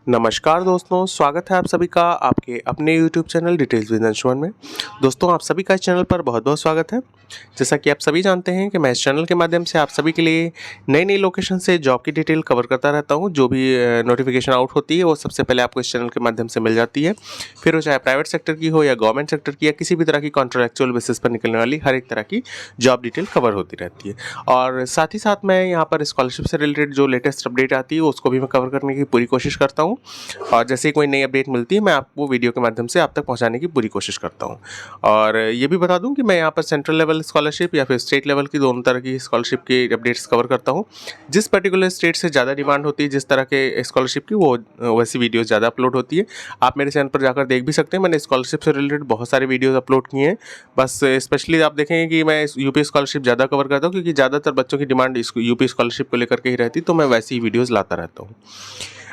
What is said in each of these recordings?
नमस्कार दोस्तों, स्वागत है आप सभी का आपके अपने YouTube channel details with Anshuman में। दोस्तों, आप सभी का इस चैनल पर बहुत-बहुत स्वागत है। जैसा कि आप सभी जानते हैं कि मैं इस चैनल के माध्यम से आप सभी के लिए नई-नई लोकेशन से जॉब की डिटेल कवर करता रहता हूं। जो भी नोटिफिकेशन आउट होती है वो सबसे पहले आपको इस चैनल के माध्यम से मिल जाती है। फिर वो चाहे प्राइवेट सेक्टर की हो या गवर्नमेंट सेक्टर की या किसी भी तरह की कॉन्ट्रैक्चुअल बेसिस पर निकलने वाली हर एक तरह की जॉब डिटेल कवर होती रहती है। और साथ ही साथ मैं यहाँ पर स्कॉलरशिप से रिलेटेड जो लेटेस्ट अपडेट आती है उसको भी मैं कवर करने की पूरी कोशिश करता हूँ। और जैसे ही कोई नई अपडेट मिलती है मैं आपको वीडियो के माध्यम से आप तक पहुंचाने की पूरी कोशिश करता हूं। और ये भी बता दूं कि मैं यहाँ पर सेंट्रल लेवल स्कॉलरशिप या फिर स्टेट लेवल की दोनों तरह की स्कॉलरशिप की अपडेट्स कवर करता हूं। जिस पर्टिकुलर स्टेट से ज़्यादा डिमांड होती है जिस तरह के स्कॉलरशिप की वो वैसी वीडियोज़ ज़्यादा अपलोड होती है। आप मेरे चैनल पर जाकर देख भी सकते हैं, मैंने स्कॉलरशिप से रिलेटेड बहुत सारे वीडियोज़ अपलोड किए हैं। बस स्पेशली आप देखेंगे कि मैं यूपी स्कॉलरशिप ज़्यादा कवर करता हूँ क्योंकि ज़्यादातर बच्चों की डिमांड यूपी स्कॉलरशिप को लेकर के ही रहती, तो मैं वैसी ही वीडियोज़ लाता रहता हूँ।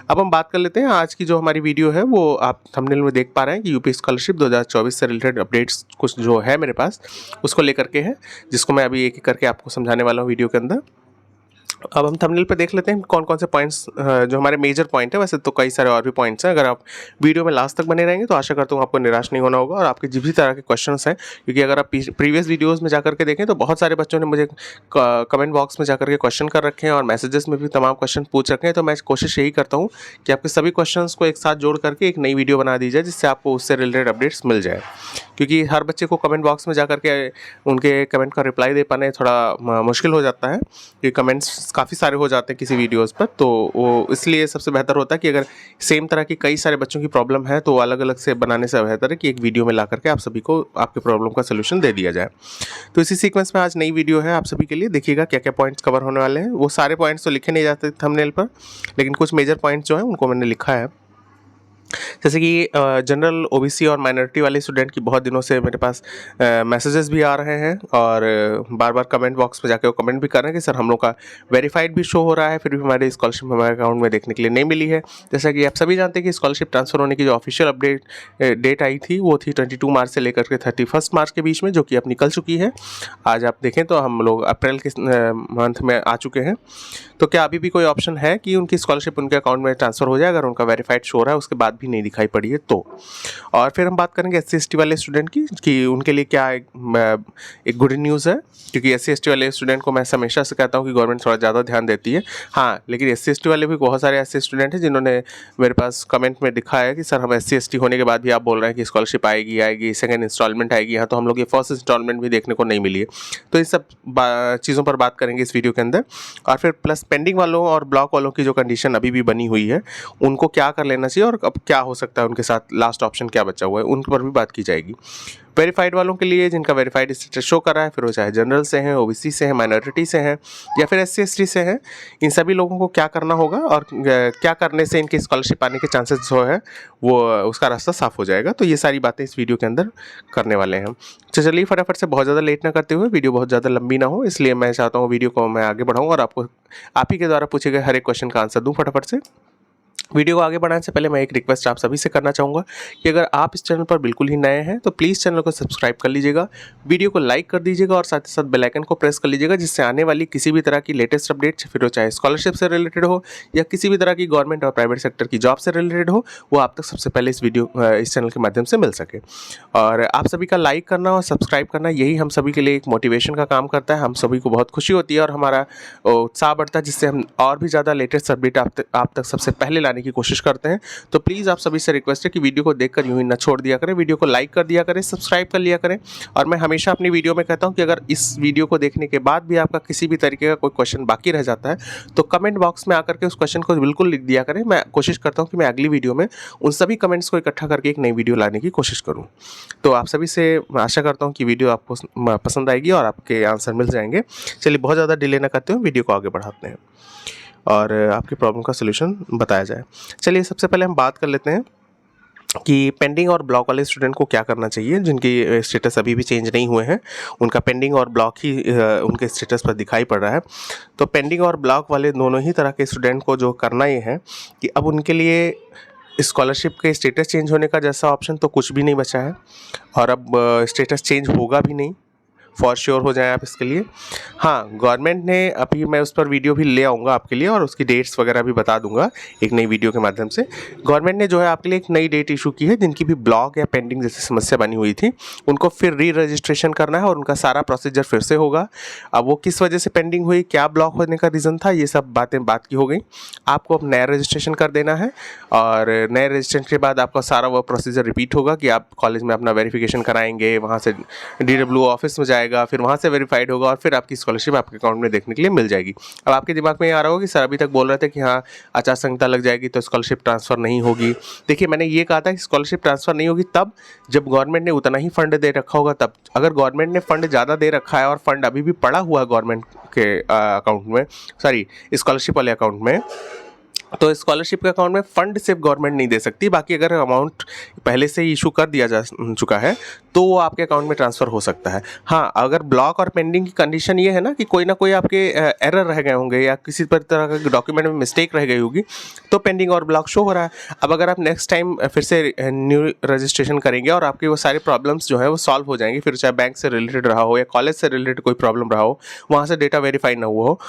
अब हम बात कर लेते हैं आज की जो हमारी वीडियो है, वो आप थंबनेल में देख पा रहे हैं कि यूपी स्कॉलरशिप 2024 से रिलेटेड अपडेट्स कुछ जो है मेरे पास उसको लेकर के है, जिसको मैं अभी एक-एक करके आपको समझाने वाला हूँ वीडियो के अंदर। अब हम थंबनेल पे देख लेते हैं कौन-कौन से पॉइंट्स जो हमारे मेजर पॉइंट है। वैसे तो कई सारे और भी पॉइंट्स हैं। अगर आप वीडियो में लास्ट तक बने रहेंगे तो आशा करता हूँ आपको निराश नहीं होना होगा और आपके जिस भी तरह के क्वेश्चंस हैं, क्योंकि अगर आप प्रीवियस वीडियोस में जाकर के देखें तो बहुत सारे बच्चों ने मुझे कमेंट बॉक्स में जाकर के क्वेश्चन कर रखे हैं और मैसेजेस में भी तमाम क्वेश्चन पूछ रखे हैं। तो मैं कोशिश यही करता हूँ कि आपके सभी क्वेश्चंस को एक साथ जोड़ करके एक नई वीडियो बना दी जाए जिससे आपको उससे रिलेटेड अपडेट्स मिल जाए, क्योंकि हर बच्चे को कमेंट बॉक्स में जाकर के उनके कमेंट का रिप्लाई दे पाना थोड़ा मुश्किल हो जाता है, कि कमेंट्स काफ़ी सारे हो जाते हैं किसी वीडियोस पर। तो वो इसलिए सबसे बेहतर होता है कि अगर सेम तरह की कई सारे बच्चों की प्रॉब्लम है तो अलग अलग से बनाने से बेहतर है कि एक वीडियो में ला करके आप सभी को आपके प्रॉब्लम का सोल्यूशन दे दिया जाए। तो इसी सीक्वेंस में आज नई वीडियो है आप सभी के लिए। देखिएगा क्या क्या पॉइंट्स कवर होने वाले हैं। वो सारे पॉइंट्स तो लिखे नहीं जाते थंबनेल पर, लेकिन कुछ मेजर पॉइंट्स जो हैं उनको मैंने लिखा है। जैसे कि जनरल, ओबीसी और माइनॉरिटी वाले स्टूडेंट की बहुत दिनों से मेरे पास मैसेजेस भी आ रहे हैं और बार बार कमेंट बॉक्स में जाके वो कमेंट भी कर रहे हैं कि सर हम लोग का वेरीफाइड भी शो हो रहा है, फिर भी हमारी स्कॉलरशिप हमारे अकाउंट में देखने के लिए नहीं मिली है। जैसा कि आप सभी जानते हैं कि स्कॉलरशिप ट्रांसफ़र होने की जो ऑफिशियल अपडेट डेट आई थी वो थी 22 मार्च से लेकर के 31 मार्च के बीच में, जो कि अब निकल चुकी है। आज आप देखें तो हम लोग अप्रैल के मंथ में आ चुके हैं। तो क्या अभी भी कोई ऑप्शन है कि उनकी स्कॉलरशिप उनके अकाउंट में ट्रांसफ़र हो जाए अगर उनका वेरीफाइड शो हो रहा है उसके बाद भी नहीं दिखाई पड़ी है तो? और फिर हम बात करेंगे एससी/एसटी वाले स्टूडेंट की कि उनके लिए क्या एक गुड न्यूज़ है, क्योंकि एससी/एसटी वाले स्टूडेंट को मैं हमेशा से कहता हूँ कि गवर्नमेंट थोड़ा ज़्यादा ध्यान देती है। हाँ, लेकिन एससी/एसटी वाले भी बहुत सारे ऐसे स्टूडेंट हैं जिन्होंने मेरे पास कमेंट में लिखा है कि सर हम एससी/एसटी होने के बाद भी आप बोल रहे हैं कि स्कॉलरशिप आएगी, सेकंड इंस्टॉलमेंट आएगी। यहाँ तो हम लोग ये फर्स्ट इंस्टॉलमेंट भी देखने को नहीं मिली है। तो इन सब चीज़ों पर बात करेंगे इस वीडियो के अंदर। और फिर प्लस पेंडिंग वालों और ब्लॉक वालों की जो कंडीशन अभी भी बनी हुई है उनको क्या कर लेना चाहिए और अब क्या हो सकता है उनके साथ, लास्ट ऑप्शन क्या बचा हुआ है, उन पर भी बात की जाएगी। वेरीफाइड वालों के लिए जिनका वेरीफाइड स्टेटस शो कर रहा है, फिर वो चाहे जनरल से हैं, ओबीसी से हैं, माइनॉरिटी से हैं या फिर एससी/एसटी से हैं, इन सभी लोगों को क्या करना होगा और क्या करने से इनकी स्कॉलरशिप आने के चांसेस जो है वो उसका रास्ता साफ हो जाएगा। तो ये सारी बातें इस वीडियो के अंदर करने वाले हैं। तो चलिए फटाफट से बहुत ज़्यादा लेट ना करते हुए, वीडियो बहुत ज़्यादा लंबी ना हो, इसलिए मैं चाहता हूँ वीडियो को मैं आगे बढ़ाऊँ और आपको आप ही के द्वारा पूछे गए हर एक क्वेश्चन का आंसर दूँ फटाफट से। वीडियो को आगे बढ़ाने से पहले मैं एक रिक्वेस्ट आप सभी से करना चाहूँगा कि अगर आप इस चैनल पर बिल्कुल ही नए हैं तो प्लीज़ चैनल को सब्सक्राइब कर लीजिएगा, वीडियो को लाइक कर दीजिएगा और साथ ही साथ बेल आइकन को प्रेस कर लीजिएगा, जिससे आने वाली किसी भी तरह की लेटेस्ट अपडेट्स, फिर वो चाहे स्कॉलरशिप से रिलेटेड हो या किसी भी तरह की गवर्नमेंट और प्राइवेट सेक्टर की जॉब से रिलेटेड हो, वो आप तक सबसे पहले इस चैनल के माध्यम से मिल सके। और आप सभी का लाइक करना और सब्सक्राइब करना यही हम सभी के लिए एक मोटिवेशन का काम करता है। हम सभी को बहुत खुशी होती है और हमारा उत्साह बढ़ता है, जिससे हम और भी ज़्यादा लेटेस्ट अपडेट आप तक सबसे पहले लाने की कोशिश करते हैं। तो प्लीज़ आप सभी से रिक्वेस्ट है कि वीडियो को देखकर यूं ही ना छोड़ दिया करें, वीडियो को लाइक कर दिया करें, सब्सक्राइब कर लिया करें। और मैं हमेशा अपनी वीडियो में कहता हूं कि अगर इस वीडियो को देखने के बाद भी आपका किसी भी तरीके का कोई क्वेश्चन बाकी रह जाता है तो कमेंट बॉक्स में आकर के उस क्वेश्चन को बिल्कुल लिख दिया करें। मैं कोशिश करता हूँ कि मैं अगली वीडियो में उन सभी कमेंट्स को इकट्ठा करके एक नई वीडियो लाने की कोशिश करूँ। तो आप सभी से आशा करता हूँ कि वीडियो आपको पसंद आएगी और आपके आंसर मिल जाएंगे। चलिए बहुत ज़्यादा डिले ना करते हुए वीडियो को आगे बढ़ाते हैं और आपकी प्रॉब्लम का सलूशन बताया जाए। चलिए सबसे पहले हम बात कर लेते हैं कि पेंडिंग और ब्लॉक वाले स्टूडेंट को क्या करना चाहिए जिनकी स्टेटस अभी भी चेंज नहीं हुए हैं। उनका पेंडिंग और ब्लॉक ही उनके स्टेटस पर दिखाई पड़ रहा है। तो पेंडिंग और ब्लॉक वाले दोनों ही तरह के स्टूडेंट को जो करना ये है कि अब उनके लिए स्कॉलरशिप के स्टेटस चेंज होने का जैसा ऑप्शन तो कुछ भी नहीं बचा है और अब स्टेटस चेंज होगा भी नहीं। फॉर श्योर हो जाएं आप इसके लिए। हाँ, गवर्नमेंट ने अभी, मैं उस पर वीडियो भी ले आऊँगा आपके लिए और उसकी डेट्स वगैरह भी बता दूंगा एक नई वीडियो के माध्यम से। गवर्नमेंट ने जो है आपके लिए एक नई डेट इशू की है, जिनकी भी ब्लॉक या पेंडिंग जैसी समस्या बनी हुई थी उनको फिर री रजिस्ट्रेशन करना है और उनका सारा प्रोसीजर फिर से होगा। अब वो किस वजह से पेंडिंग हुई, क्या ब्लॉक होने का रीज़न था, ये सब बातें बात की हो गई। आपको अब नया रजिस्ट्रेशन कर देना है और नए रजिस्ट्रेशन के बाद आपका सारा वो प्रोसीजर रिपीट होगा कि आप कॉलेज में अपना वेरिफिकेशन कराएंगे, वहाँ से DWO ऑफिस में जाएगा, फिर वहाँ से वेरीफाइड होगा और फिर आपकी स्कॉलरशिप आपके अकाउंट में देखने के लिए मिल जाएगी। अब आपके दिमाग में ये आ रहा होगा कि सर अभी तक बोल रहे थे कि हाँ आचार संहिता लग जाएगी तो स्कॉलरशिप ट्रांसफ़र नहीं होगी। देखिए, मैंने ये कहा था कि स्कॉलरशिप ट्रांसफ़र नहीं होगी तब जब गवर्नमेंट ने उतना ही फंड दे रखा होगा तब। अगर गवर्नमेंट ने फंड ज़्यादा दे रखा है और फंड अभी भी पड़ा हुआ है गवर्नमेंट के अकाउंट में, सॉरी स्कॉलरशिप वाले अकाउंट में, तो स्कॉलरशिप के अकाउंट में फ़ंड सिर्फ गवर्नमेंट नहीं दे सकती, बाकी अगर अमाउंट पहले से ही इशू कर दिया जा चुका है तो वो आपके अकाउंट में ट्रांसफ़र हो सकता है। हाँ, अगर ब्लॉक और पेंडिंग की कंडीशन ये है ना कि कोई ना कोई आपके एरर रह गए होंगे या किसी तरह का डॉक्यूमेंट में मिस्टेक रह गई होगी तो पेंडिंग और ब्लॉक शो हो रहा है। अब अगर आप नेक्स्ट टाइम फिर से न्यू रजिस्ट्रेशन करेंगे और आपके वो सारे प्रॉब्लम्स जो है वो सॉल्व हो जाएंगे, फिर चाहे बैंक से रिलेटेड रहा हो या कॉलेज से रिलेटेड कोई प्रॉब्लम रहा हो, वहाँ से डेटा वेरीफाई ना हुआ हो,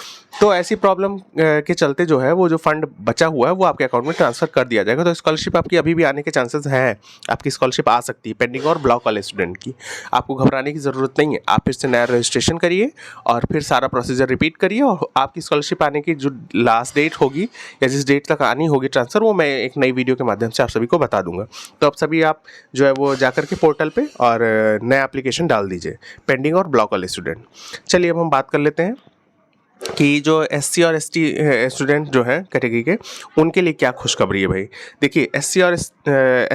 तो ऐसी प्रॉब्लम के चलते जो है वो जो फंड बचा हुआ है वो आपके अकाउंट में ट्रांसफ़र कर दिया जाएगा। तो स्कॉलरशिप आपकी अभी भी आने के चांसेस हैं, आपकी स्कॉलरशिप आ सकती है पेंडिंग और ब्लॉक वाले स्टूडेंट की। आपको घबराने की ज़रूरत नहीं है, आप फिर से नया रजिस्ट्रेशन करिए और फिर सारा प्रोसीजर रिपीट करिए और आपकी स्कॉलरशिप आने की जो लास्ट डेट होगी या जिस डेट तक आनी होगी ट्रांसफ़र, वो मैं एक नई वीडियो के माध्यम से आप सभी को बता दूंगा। तो आप सभी आप जो है वो जाकर के पोर्टल पे और नया एप्लीकेशन डाल दीजिए, पेंडिंग और ब्लॉक वाले स्टूडेंट। चलिए अब हम बात कर लेते हैं कि जो SC और ST स्टूडेंट जो हैं कैटेगरी के, उनके लिए क्या खुशखबरी है भाई। देखिए, SC और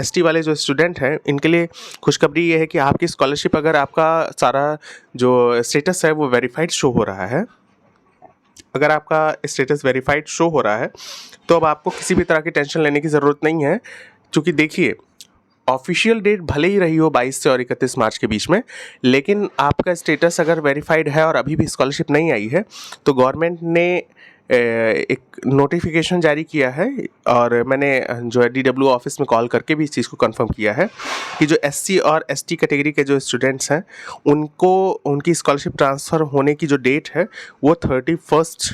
ST वाले जो स्टूडेंट हैं इनके लिए खुशखबरी ये है कि आपकी स्कॉलरशिप, अगर आपका सारा जो स्टेटस है वो वेरीफाइड शो हो रहा है, अगर आपका स्टेटस वेरीफाइड शो हो रहा है तो अब आपको किसी भी तरह की टेंशन लेने की ज़रूरत नहीं है। क्योंकि देखिए, ऑफिशियल डेट भले ही रही हो 22 से और 31 मार्च के बीच में, लेकिन आपका स्टेटस अगर वेरीफाइड है और अभी भी स्कॉलरशिप नहीं आई है तो गवर्नमेंट ने एक नोटिफिकेशन जारी किया है और मैंने जो है DWO ऑफिस में कॉल करके भी इस चीज़ को कंफर्म किया है कि जो SC और ST कैटेगरी के जो स्टूडेंट्स हैं उनको उनकी स्कॉलरशिप ट्रांसफ़र होने की जो डेट है वो 31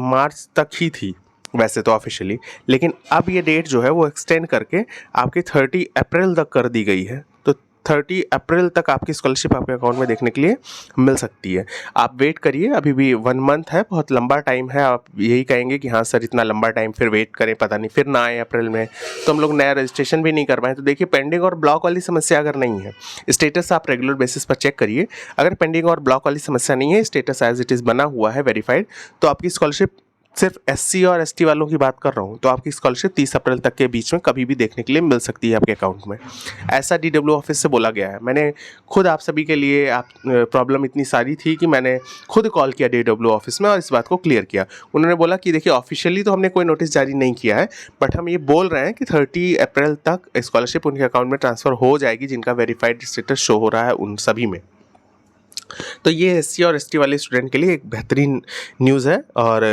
मार्च तक ही थी वैसे तो ऑफिशियली, लेकिन अब ये डेट जो है वो एक्सटेंड करके आपकी 30 अप्रैल तक कर दी गई है। तो 30 अप्रैल तक आपकी स्कॉलरशिप आपके अकाउंट में देखने के लिए मिल सकती है। आप वेट करिए, अभी भी 1 मंथ है, बहुत लंबा टाइम है। आप यही कहेंगे कि हाँ सर इतना लंबा टाइम फिर वेट करें, पता नहीं फिर ना आए अप्रैल में तो हम लोग नया रजिस्ट्रेशन भी नहीं कर पाएँ। तो देखिए, पेंडिंग और ब्लॉक वाली समस्या अगर नहीं है, स्टेटस आप रेगुलर बेसिस पर चेक करिए। अगर पेंडिंग और ब्लॉक वाली समस्या नहीं है, स्टेटस एज इट इज़ बना हुआ है वेरीफाइड, तो आपकी स्कॉलरशिप, सिर्फ SC और ST वालों की बात कर रहा हूँ, तो आपकी स्कॉलरशिप 30 अप्रैल तक के बीच में कभी भी देखने के लिए मिल सकती है आपके अकाउंट में। ऐसा DWO ऑफिस से बोला गया है। मैंने खुद आप सभी के लिए, आप प्रॉब्लम इतनी सारी थी कि मैंने खुद कॉल किया DWO ऑफिस में और इस बात को क्लियर किया। उन्होंने बोला कि देखिए, ऑफिशियली तो हमने कोई नोटिस जारी नहीं किया है, बट हम ये बोल रहे हैं कि 30 अप्रैल तक स्कॉलरशिप उनके अकाउंट में ट्रांसफ़र हो जाएगी जिनका वेरीफाइड स्टेटस शो हो रहा है उन सभी में। तो ये SC और ST वाले स्टूडेंट के लिए एक बेहतरीन न्यूज़ है। और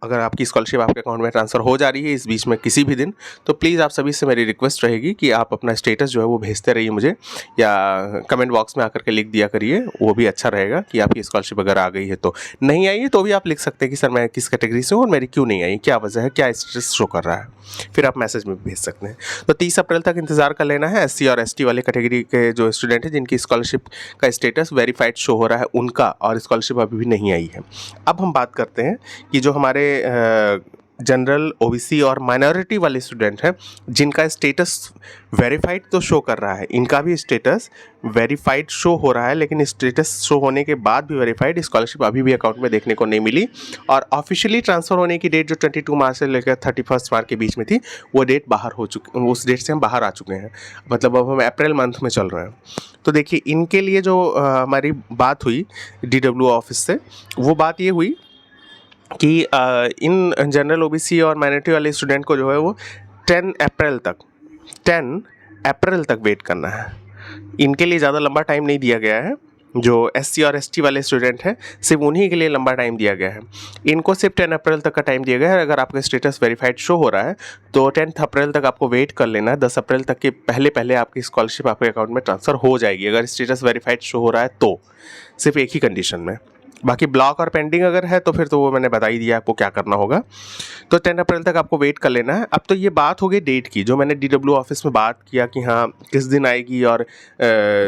अगर आपकी स्कॉलरशिप आपके अकाउंट में ट्रांसफ़र हो जा रही है इस बीच में किसी भी दिन, तो प्लीज़ आप सभी से मेरी रिक्वेस्ट रहेगी कि आप अपना स्टेटस जो है वो भेजते रहिए मुझे, या कमेंट बॉक्स में आकर के लिख दिया करिए, वो भी अच्छा रहेगा कि आपकी स्कॉलरशिप अगर आ गई है। तो नहीं आई है तो भी आप लिख सकते हैं कि सर मैं किस कैटेगरी से हूँ और मेरी क्यों नहीं आई, क्या वजह है, क्या स्टेटस शो कर रहा है, फिर आप मैसेज में भी भेज सकते हैं। तो 30 अप्रैल तक इंतज़ार कर लेना है। SC और ST वाले कैटेगरी के जो स्टूडेंट हैं जिनकी स्कॉलरशिप का स्टेटस वेरीफाइड शो हो रहा है उनका, और स्कॉलरशिप अभी भी नहीं आई है। अब हम बात करते हैं कि जो हमारे जनरल, OBC और माइनॉरिटी वाले स्टूडेंट हैं जिनका स्टेटस वेरीफाइड तो शो कर रहा है, इनका भी स्टेटस वेरीफाइड शो हो रहा है, लेकिन स्टेटस शो होने के बाद भी वेरीफाइड स्कॉलरशिप अभी भी अकाउंट में देखने को नहीं मिली। और ऑफिशियली ट्रांसफ़र होने की डेट जो 22 मार्च से लेकर 31 मार्च के बीच में थी, वो डेट बाहर हो चुकी, उस डेट से हम बाहर आ चुके हैं। मतलब अब हम अप्रैल मंथ में चल रहे हैं। तो देखिए, इनके लिए जो हमारी बात हुई DWO ऑफिस से, वो बात ये हुई कि इन जनरल, OBC और माइनॉरिटी वाले स्टूडेंट को जो है वो 10 अप्रैल तक वेट करना है। इनके लिए ज़्यादा लंबा टाइम नहीं दिया गया है, जो SC और ST वाले स्टूडेंट हैं सिर्फ उन्हीं के लिए लंबा टाइम दिया गया है। इनको सिर्फ 10 अप्रैल तक का टाइम दिया गया है। अगर आपका स्टेटस वेरीफाइड शो हो रहा है तो 10 अप्रैल तक आपको वेट कर लेना है। 10 अप्रैल तक के पहले पहले आपकी स्कॉलरशिप आपके अकाउंट में ट्रांसफ़र हो जाएगी, अगर स्टेटस वेरीफाइड शो हो रहा है तो, सिर्फ एक ही कंडीशन में। बाकी ब्लॉक और पेंडिंग अगर है तो फिर तो वो मैंने बता ही दिया आपको क्या करना होगा। तो 10 अप्रैल तक आपको वेट कर लेना है। अब तो ये बात हो गई डेट की, जो मैंने DW ऑफिस में बात किया कि हाँ किस दिन आएगी, और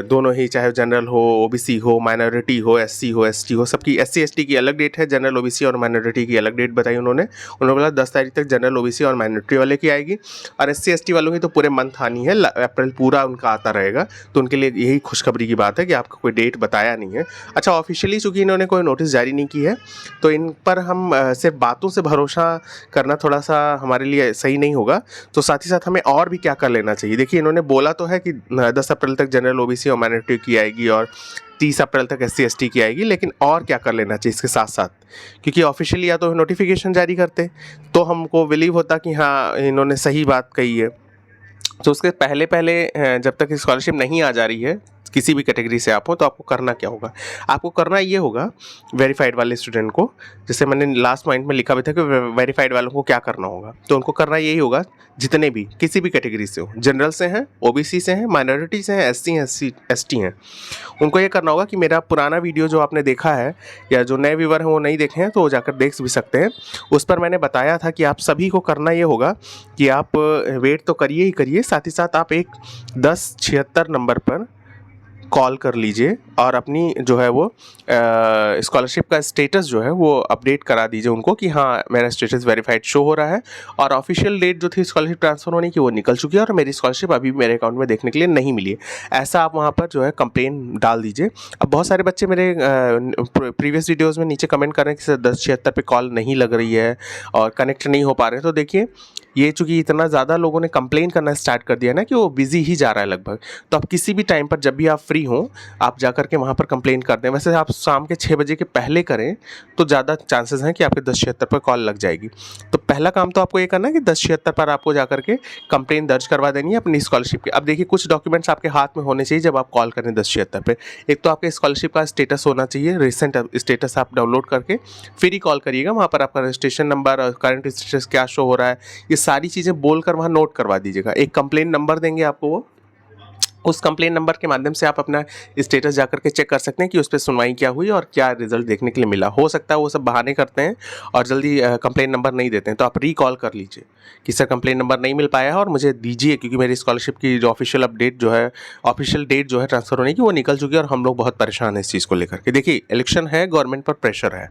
दोनों ही, चाहे जनरल हो, OBC हो, माइनॉरिटी हो, SC हो, ST हो, सबकी SC ST की अलग डेट है, जनरल OBC और माइनॉरिटी की अलग डेट बताई उन्होंने बोला 10 तारीख तक जनरल OBC और माइनॉरिटी वाले की आएगी, और SC ST वालों की तो पूरे मंथ आनी है, अप्रैल पूरा उनका आता रहेगा। तो उनके लिए यही खुशखबरी की बात है कि आपका कोई डेट बताया नहीं है। अच्छा, ऑफिशियली चूँकि इन्होंने कोई नोटिस जारी नहीं की है तो इन पर हम सिर्फ बातों से भरोसा करना थोड़ा सा हमारे लिए सही नहीं होगा। तो साथ ही साथ हमें और भी क्या कर लेना चाहिए। देखिए, इन्होंने बोला तो है कि 10 अप्रैल तक जनरल OBC और माइनॉरिटी की आएगी और 30 अप्रैल तक SC ST की आएगी, लेकिन और क्या कर लेना चाहिए इसके साथ साथ, क्योंकि ऑफिशियली या तो नोटिफिकेशन जारी करते तो हमको बिलीव होता कि हाँ इन्होंने सही बात कही है। तो उसके पहले पहले जब तक स्कॉलरशिप नहीं आ जा रही है, किसी भी कैटेगरी से आप हो, तो आपको करना क्या होगा। आपको करना ये होगा, वेरीफाइड वाले स्टूडेंट को, जैसे मैंने लास्ट पॉइंट में लिखा भी था कि वेरीफाइड वालों को क्या करना होगा, तो उनको करना यही होगा, जितने भी किसी भी कैटेगरी से हो, जनरल से हैं, OBC से हैं, माइनॉरिटी से हैं, SC ST हैं, उनको ये करना होगा कि मेरा पुराना वीडियो जो आपने देखा है, या जो नए व्यूवर हैं वो नहीं देखे हैं तो वो जाकर देख भी सकते हैं। उस पर मैंने बताया था कि आप सभी को करना ये होगा कि आप वेट तो करिए ही करिए, साथ ही साथ आप एक 1076 नंबर पर कॉल कर लीजिए और अपनी जो है वो स्कॉलरशिप का स्टेटस जो है वो अपडेट करा दीजिए उनको कि हाँ मेरा स्टेटस वेरीफाइड शो हो रहा है, और ऑफिशियल डेट जो थी स्कॉलरशिप ट्रांसफ़र होने की वो निकल चुकी है, और मेरी स्कॉलरशिप अभी भी मेरे अकाउंट में देखने के लिए नहीं मिली है। ऐसा आप वहाँ पर जो है कंप्लेन डाल दीजिए। अब बहुत सारे बच्चे मेरे प्रीवियस वीडियोज़ में नीचे कमेंट कर रहे हैं कि सर 1076 पे कॉल नहीं लग रही है और कनेक्ट नहीं हो पा रहे हैं। तो देखिए, ये चूँकि इतना ज़्यादा लोगों ने कंप्लेन करना स्टार्ट कर दिया ना कि वो बिज़ी ही जा रहा है लगभग, तो आप किसी भी टाइम पर जब भी आप फ्री हों आप जा कर के वहाँ पर कंप्लेन कर दें। वैसे आप शाम के 6 बजे के पहले करें तो ज़्यादा चांसेस हैं कि आपके 1076 पर कॉल लग जाएगी। तो पहला काम तो आपको ये करना है कि 1076 पर आपको जा कर के कंप्लेन दर्ज करवा देनी है अपनी स्कॉलरशिप की। अब देखिए, कुछ डॉक्यूमेंट्स आपके हाथ में होने चाहिए जब आप कॉल करें 1076 पे। एक तो आपके स्कॉलरशिप का स्टेटस होना चाहिए, रिसेंट स्टेटस आप डाउनलोड करके फिर ही कॉल करिएगा। वहाँ पर आपका रजिस्ट्रेशन नंबर और करंट स्टेटस क्या शो हो रहा है, ये सारी चीज़ें बोलकर वहाँ नोट करवा दीजिएगा। एक कंप्लेन नंबर देंगे आपको, वो उस कंप्लेन नंबर के माध्यम से आप अपना स्टेटस जाकर के चेक कर सकते हैं कि उस पर सुनवाई क्या हुई और क्या रिजल्ट देखने के लिए मिला। हो सकता है वो सब बहाने करते हैं और जल्दी कंप्लेन नंबर नहीं देते हैं, तो आप रीकॉल कर लीजिए कि सर कंप्लेन नंबर नहीं मिल पाया है और मुझे दीजिए, क्योंकि मेरी स्कॉलरशिप की जो ऑफिशियल अपडेट जो है, ऑफिशियल डेट जो है ट्रांसफ़र होने की, वो निकल चुकी है और हम लोग बहुत परेशान हैं इस चीज़ को लेकर के। देखिए, इलेक्शन है, गवर्नमेंट पर प्रेशर है,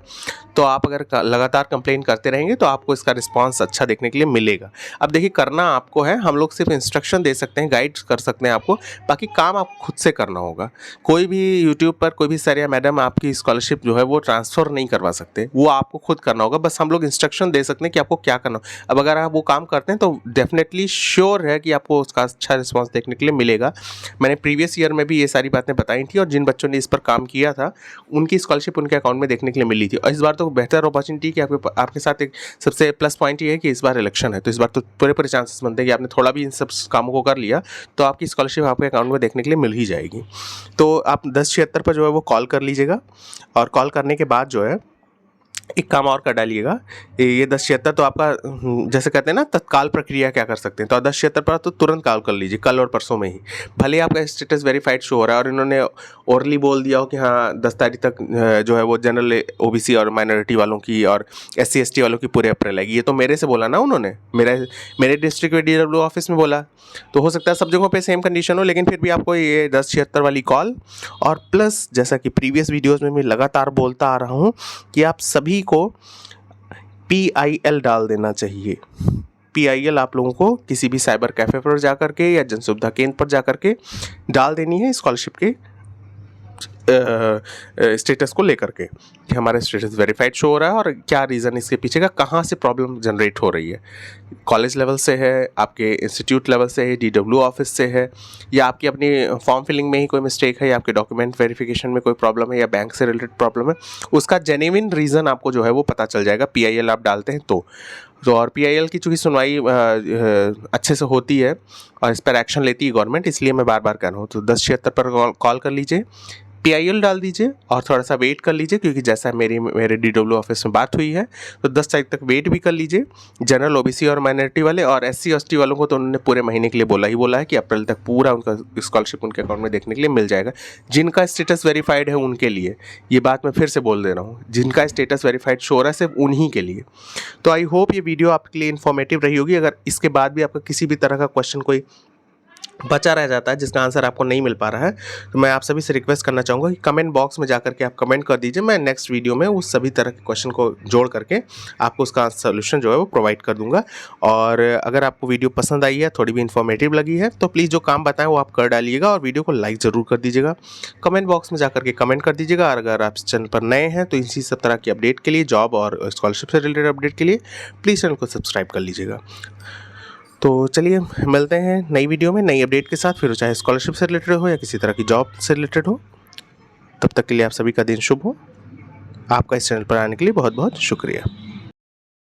तो आप अगर लगातार कंप्लेन करते रहेंगे तो आपको इसका रिस्पॉन्स अच्छा देखने के लिए मिलेगा। अब देखिए, करना आपको है, हम लोग सिर्फ इंस्ट्रक्शन दे सकते हैं, गाइड कर सकते हैं आपको, बाकी काम आप खुद से करना होगा। कोई भी यूट्यूब पर कोई भी सर या मैडम आपकी स्कॉलरशिप जो है वो ट्रांसफ़र नहीं करवा सकते, वो आपको खुद करना होगा। बस हम लोग इंस्ट्रक्शन दे सकते हैं कि आपको क्या करना हो। अब अगर आप वो काम करते हैं तो डेफिनेटली श्योर है कि आपको उसका अच्छा रिस्पॉन्स देखने के लिए मिलेगा। मैंने प्रीवियस ईयर में भी ये सारी बातें बताई थी, और जिन बच्चों ने इस पर काम किया था उनकी स्कॉलरशिप उनके अकाउंट में देखने के लिए मिली थी। और इस बार तो बेहतर अपॉर्चुनिटी कि आपके साथ एक सबसे प्लस पॉइंट ये है कि इस बार इलेक्शन है, तो इस बार तो पूरे चांसेस बनते हैं कि आपने थोड़ा भी इन सब कामों को कर लिया तो आपकी स्कॉलरशिप आपके अकाउंट में देखने के लिए मिल ही जाएगी। तो आप 1076 पर जो है वो कॉल कर लीजिएगा, और कॉल करने के बाद जो है एक काम और कर डालिएगा, ये 1076 तो आपका जैसे कहते हैं ना तत्काल प्रक्रिया क्या कर सकते हैं, तो 1076 पर तो तुरंत कॉल कर लीजिए, कल और परसों में ही। भले आपका स्टेटस वेरीफाइड शो हो रहा है और इन्होंने ओरली बोल दिया हो कि हाँ 10 तारीख तक जो है वो जनरल OBC और माइनॉरिटी वालों की और SC ST वालों की पूरे अप्रैल आएगी। ये तो मेरे से बोला ना उन्होंने, मेरे डिस्ट्रिक्ट में DW ऑफिस में बोला, तो हो सकता है सब जगहों पे सेम कंडीशन हो, लेकिन फिर भी आपको ये 1076 वाली कॉल, और प्लस जैसा कि प्रीवियस वीडियोज़ में मैं लगातार बोलता आ रहा हूँ कि आप सभी को PIL डाल देना चाहिए। PIL आप लोगों को किसी भी साइबर कैफ़े पर जाकर के या जन सुविधा केंद्र पर जाकर के डाल देनी है स्कॉलरशिप के स्टेटस को लेकर के, कि हमारा स्टेटस वेरीफाइड शो हो रहा है और क्या रीज़न इसके पीछे का, कहाँ से प्रॉब्लम जनरेट हो रही है। कॉलेज लेवल से है, आपके इंस्टीट्यूट लेवल से है, DW ऑफिस से है, या आपकी अपनी फॉर्म फिलिंग में ही कोई मिस्टेक है, या आपके डॉक्यूमेंट वेरिफिकेशन में कोई प्रॉब्लम है, या बैंक से रिलेटेड प्रॉब्लम है, उसका जेन्युइन रीज़न आपको जो है वो पता चल जाएगा PIL आप डालते हैं तो। और PIL की चूँकि सुनवाई अच्छे से होती है और इस पर एक्शन लेती है गवर्नमेंट, इसलिए मैं बार बार कह रहा हूँ। तो 1076 पर कॉल कर लीजिए, PIL डाल दीजिए और थोड़ा सा वेट कर लीजिए, क्योंकि जैसा मेरे DW ऑफिस में बात हुई है तो 10 तारीख तक वेट भी कर लीजिए। जनरल, OBC और माइनॉरिटी वाले और SC ST वालों को तो उन्होंने पूरे महीने के लिए बोला है कि अप्रैल तक पूरा उनका स्कॉलरशिप उनके अकाउंट में देखने के लिए मिल जाएगा। जिनका स्टेटस वेरीफाइड है उनके लिए, ये बात मैं फिर से बोल दे रहा हूँ, जिनका स्टेटस वेरीफाइड शो रहा है सिर्फ उन्हीं के लिए। तो आई होप ये वीडियो आपके लिए इन्फॉर्मेटिव रही होगी। अगर इसके बाद भी आपका किसी भी तरह का क्वेश्चन कोई बचा रह जाता है जिसका आंसर आपको नहीं मिल पा रहा है, तो मैं आप सभी से रिक्वेस्ट करना चाहूँगा कि कमेंट बॉक्स में जाकर के आप कमेंट कर दीजिए। मैं नेक्स्ट वीडियो में उस सभी तरह के क्वेश्चन को जोड़ करके आपको उसका सोल्यूशन जो है वो प्रोवाइड कर दूंगा। और अगर आपको वीडियो पसंद आई है, थोड़ी भी इन्फॉर्मेटिव लगी है, तो प्लीज़ जो काम बताएं वो आप कर डालिएगा और वीडियो को लाइक ज़रूर कर दीजिएगा। कमेंट बॉक्स में जाकर के कमेंट कर दीजिएगा। और अगर आप इस चैनल पर नए हैं तो इसी सब तरह की अपडेट के लिए, जॉब और स्कॉलरशिप से रिलेटेड अपडेट के लिए प्लीज़ चैनल को सब्सक्राइब कर लीजिएगा। तो चलिए मिलते हैं नई वीडियो में नई अपडेट के साथ, फिर चाहे स्कॉलरशिप से रिलेटेड हो या किसी तरह की जॉब से रिलेटेड हो। तब तक के लिए आप सभी का दिन शुभ हो। आपका इस चैनल पर आने के लिए बहुत बहुत शुक्रिया।